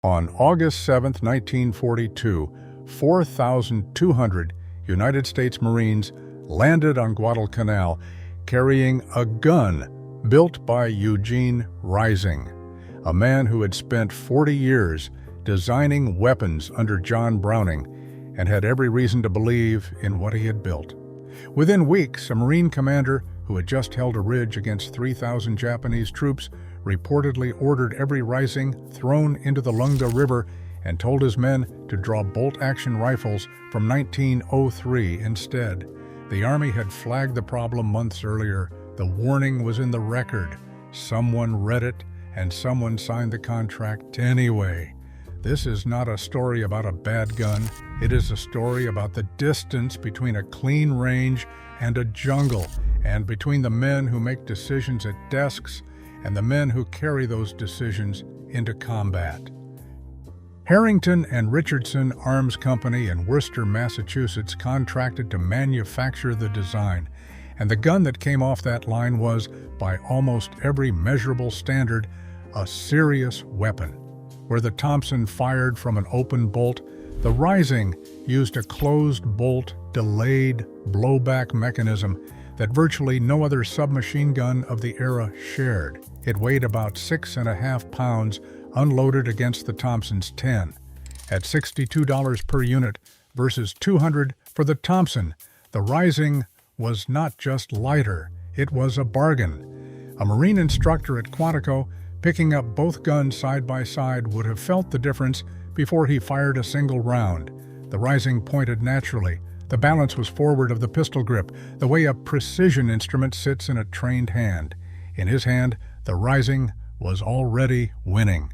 On August 7, 1942, 4,200 United States Marines landed on Guadalcanal carrying a gun built by Eugene Rising, a man who had spent 40 years designing weapons under John Browning and had every reason to believe in what he had built. Within weeks, a Marine commander who had just held a ridge against 3,000 Japanese troops reportedly ordered every Rising thrown into the Lunga River and told his men to draw bolt-action rifles from 1903 instead. The Army had flagged the problem months earlier. The warning was in the record. Someone read it, and someone signed the contract anyway. This is not a story about a bad gun. It is a story about the distance between a clean range and a jungle, and between the men who make decisions at desks and the men who carry those decisions into combat. Harrington and Richardson Arms Company in Worcester, Massachusetts contracted to manufacture the design, and the gun that came off that line was, by almost every measurable standard, a serious weapon. Where the Thompson fired from an open bolt, the Rising used a closed-bolt, delayed blowback mechanism that virtually no other submachine gun of the era shared. It weighed about 6.5 pounds, unloaded against the Thompson's 10. At $62 per unit versus $200 for the Thompson, the Rising was not just lighter, it was a bargain. A Marine instructor at Quantico, picking up both guns side by side, would have felt the difference before he fired a single round. The Rising pointed naturally. The balance was forward of the pistol grip, the way a precision instrument sits in a trained hand. In his hand, the Rising was already winning.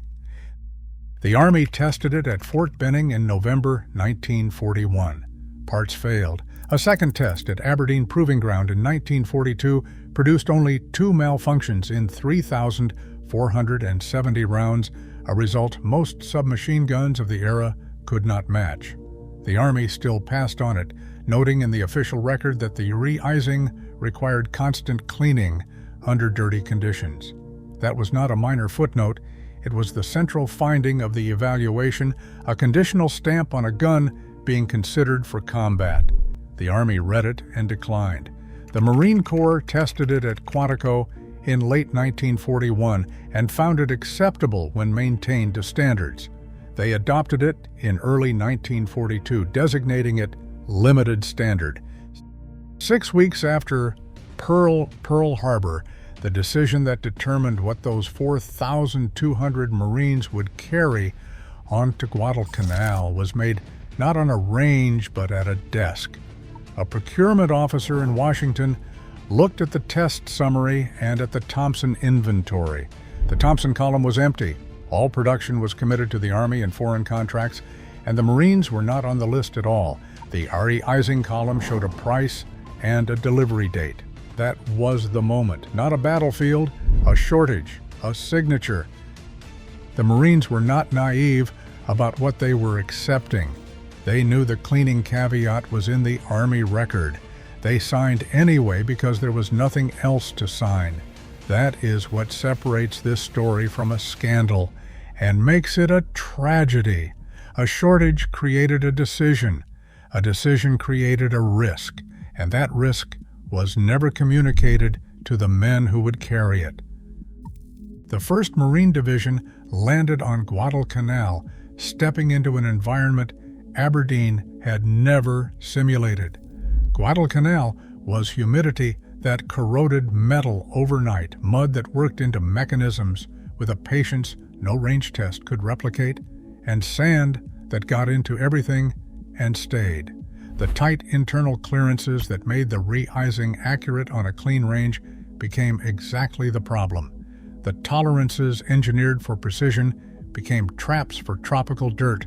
The Army tested it at Fort Benning in November 1941. Parts failed. A second test at Aberdeen Proving Ground in 1942 produced only 2 malfunctions in 3,470 rounds, a result most submachine guns of the era could not match. The Army still passed on it, noting in the official record that the re-icing required constant cleaning under dirty conditions. That was not a minor footnote. It was the central finding of the evaluation, a conditional stamp on a gun being considered for combat. The Army read it and declined. The Marine Corps tested it at Quantico in late 1941 and found it acceptable when maintained to standards. They adopted it in early 1942, designating it Limited Standard. 6 weeks after Pearl Harbor, the decision that determined what those 4,200 Marines would carry onto Guadalcanal was made not on a range but at a desk. A procurement officer in Washington looked at the test summary and at the Thompson inventory. The Thompson column was empty. All production was committed to the Army and foreign contracts, and the Marines were not on the list at all. The re-icing column showed a price and a delivery date. That was the moment. Not a battlefield, a shortage, a signature. The Marines were not naive about what they were accepting. They knew the cleaning caveat was in the Army record. They signed anyway because there was nothing else to sign. That is what separates this story from a scandal and makes it a tragedy. A shortage created a decision created a risk, and that risk was never communicated to the men who would carry it. The 1st Marine Division landed on Guadalcanal, stepping into an environment Aberdeen had never simulated. Guadalcanal was humidity that corroded metal overnight, mud that worked into mechanisms with a patience no range test could replicate, and sand that got into everything and stayed. The tight internal clearances that made the re-icing accurate on a clean range became exactly the problem. The tolerances engineered for precision became traps for tropical dirt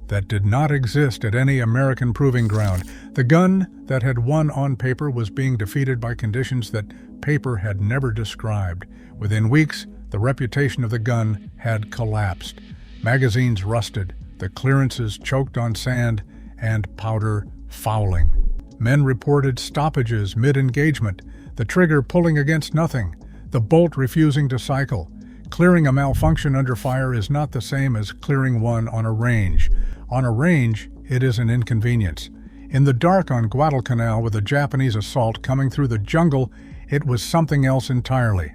that did not exist at any American proving ground. The gun that had won on paper was being defeated by conditions that paper had never described. Within weeks, the reputation of the gun had collapsed. Magazines rusted, the clearances choked on sand, and powder fouling. Men reported stoppages mid-engagement, the trigger pulling against nothing, the bolt refusing to cycle. Clearing a malfunction under fire is not the same as clearing one on a range. On a range, it is an inconvenience. In the dark on Guadalcanal with a Japanese assault coming through the jungle, it was something else entirely.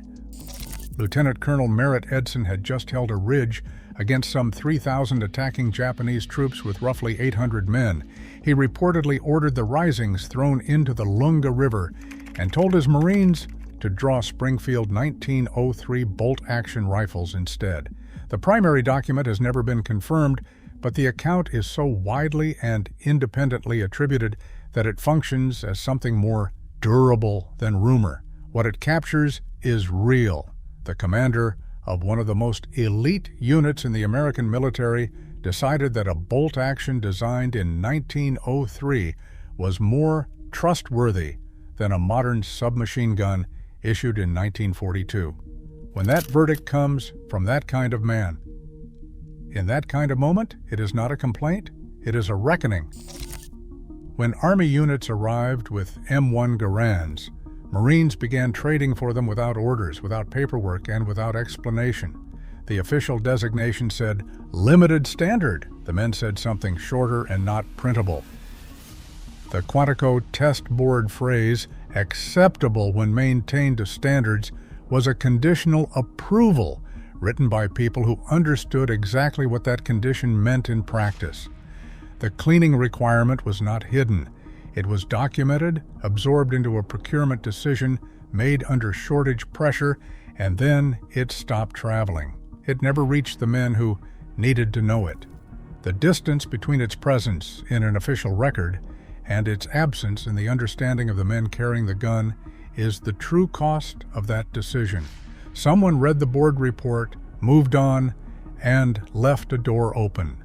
Lieutenant Colonel Merritt Edson had just held a ridge against some 3,000 attacking Japanese troops with roughly 800 men. He reportedly ordered the risings thrown into the Lunga River and told his Marines to draw Springfield 1903 bolt-action rifles instead. The primary document has never been confirmed, but the account is so widely and independently attributed that it functions as something more durable than rumor. What it captures is real. The commander of one of the most elite units in the American military decided that a bolt action designed in 1903 was more trustworthy than a modern submachine gun issued in 1942. When that verdict comes from that kind of man, in that kind of moment, it is not a complaint, it is a reckoning. When Army units arrived with M1 Garands, Marines began trading for them without orders, without paperwork, and without explanation. The official designation said, "limited standard." The men said something shorter and not printable. The Quantico test board phrase, "acceptable when maintained to standards," was a conditional approval written by people who understood exactly what that condition meant in practice. The cleaning requirement was not hidden. It was documented, absorbed into a procurement decision made under shortage pressure, and then it stopped traveling. It never reached the men who needed to know it. The distance between its presence in an official record and its absence in the understanding of the men carrying the gun is the true cost of that decision. Someone read the board report, moved on, and left a door open.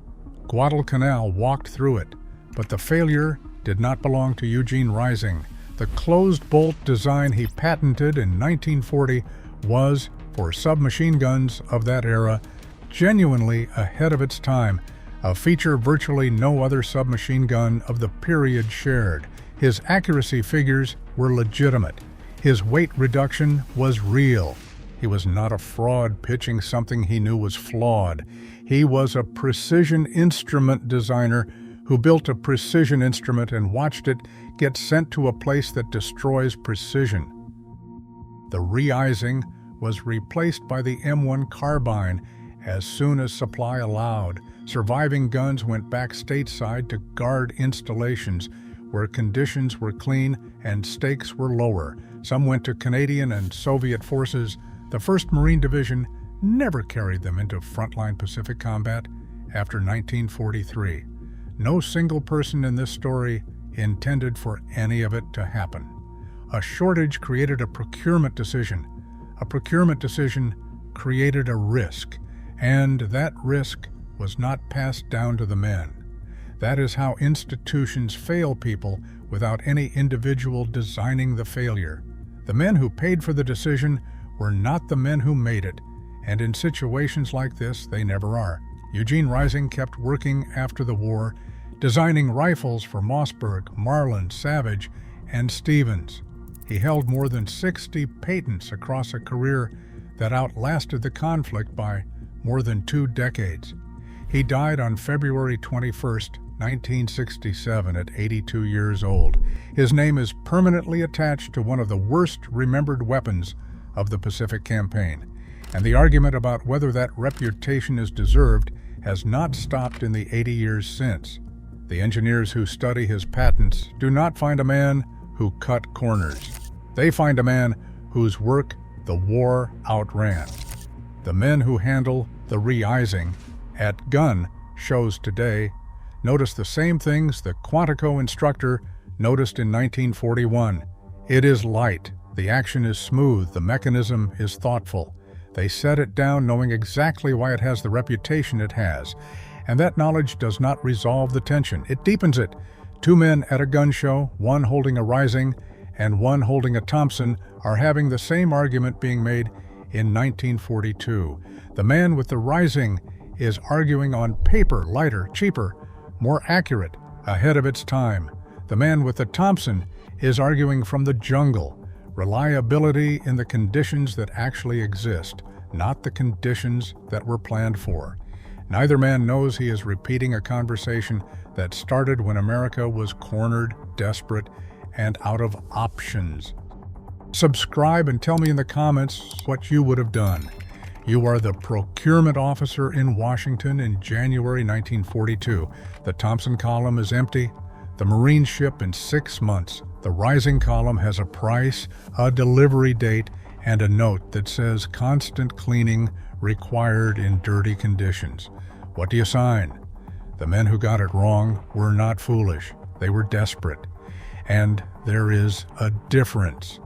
Guadalcanal walked through it, but the failure did not belong to Eugene Rising. The closed bolt design he patented in 1940 was, for submachine guns of that era, genuinely ahead of its time, a feature virtually no other submachine gun of the period shared. His accuracy figures were legitimate. His weight reduction was real. He was not a fraud pitching something he knew was flawed. He was a precision instrument designer who built a precision instrument and watched it get sent to a place that destroys precision. The re-izing was replaced by the M1 carbine as soon as supply allowed. Surviving guns went back stateside to guard installations where conditions were clean and stakes were lower. Some went to Canadian and Soviet forces. The 1st Marine Division never carried them into frontline Pacific combat after 1943. No single person in this story intended for any of it to happen. A shortage created a procurement decision. A procurement decision created a risk, and that risk was not passed down to the men. That is how institutions fail people without any individual designing the failure. The men who paid for the decision were not the men who made it, and in situations like this, they never are. Eugene Rising kept working after the war, designing rifles for Mossberg, Marlin, Savage, and Stevens. He held more than 60 patents across a career that outlasted the conflict by more than 2 decades. He died on February 21, 1967, at 82 years old. His name is permanently attached to one of the worst remembered weapons of the Pacific Campaign, and the argument about whether that reputation is deserved has not stopped in the 80 years since. The engineers who study his patents do not find a man who cut corners. They find a man whose work the war outran. The men who handle the re-izing at gun shows today notice the same things the Quantico instructor noticed in 1941. It is light, the action is smooth, the mechanism is thoughtful. They set it down knowing exactly why it has the reputation it has. And that knowledge does not resolve the tension, it deepens it. 2 men at a gun show, one holding a Rising and one holding a Thompson, are having the same argument being made in 1942. The man with the Rising is arguing on paper, lighter, cheaper, more accurate, ahead of its time. The man with the Thompson is arguing from the jungle, reliability in the conditions that actually exist. not the conditions that were planned for. Neither man knows he is repeating a conversation that started when America was cornered, desperate, and out of options. Subscribe and tell me in the comments what you would have done. You are the procurement officer in Washington in January 1942. The Thompson column is empty. The Marine ship in 6 months. The rising column has a price, a delivery date, and a note that says constant cleaning required in dirty conditions. What do you sign? The men who got it wrong were not foolish. They were desperate. And there is a difference.